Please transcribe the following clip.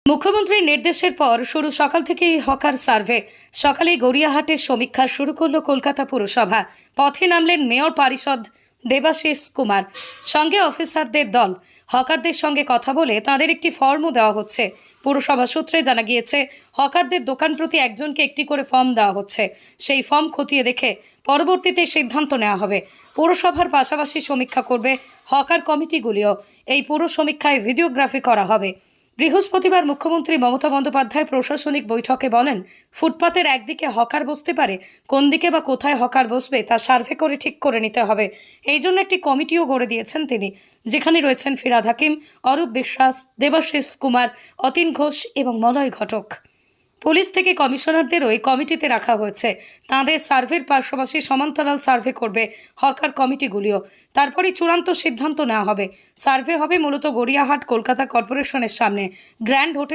মুখ্যমন্ত্রীর নির্দেশের পর শুরু সকাল থেকেই হকার সার্ভে। সকালে গড়িয়াহাটের সমীক্ষা শুরু করলো কলকাতা পুরসভা। পথে নামলেন মেয়র পরিষদ দেবাশিস কুমার, সঙ্গে অফিসারদের দল। হকারদের সঙ্গে কথা বলে তাদের একটি ফর্মও দেওয়া হচ্ছে। পুরসভা সূত্রে জানা গিয়েছে, হকারদের দোকান প্রতি একজনকে একটি করে ফর্ম দেওয়া হচ্ছে। সেই ফর্ম খতিয়ে দেখে পরবর্তীতে সিদ্ধান্ত নেওয়া হবে। পুরসভার পাশাপাশি সমীক্ষা করবে হকার কমিটিগুলিও। এই পুরো সমীক্ষায় ভিডিওগ্রাফি করা হবে। বৃহস্পতিবার মুখ্যমন্ত্রী মমতা বন্দ্যোপাধ্যায় প্রশাসনিক বৈঠকে বলেন, ফুটপাতের একদিকে হকার বসতে পারে, কোন দিকে বা কোথায় হকার বসবে তা সার্ভে করে ঠিক করে নিতে হবে। এই জন্য একটি কমিটিও গড়ে দিয়েছেন তিনি, যেখানে রয়েছেন ফিরহাদ হাকিম, অরূপ বিশ্বাস, দেবাশিস কুমার, অতীন ঘোষ এবং মলয় ঘটক। পুলিশ থেকে কমিশনারদেরও এই কমিটিতে রাখা হয়েছে। তাঁদের সার্ভের পাশাপাশি সমান্তরাল সার্ভে করবে হকার কমিটিগুলিও। তারপরে চূড়ান্ত সিদ্ধান্ত নেওয়া হবে। সার্ভে হবে মূলত গড়িয়াহাট কলকাতা কর্পোরেশনের সামনে গ্র্যান্ড হোটেল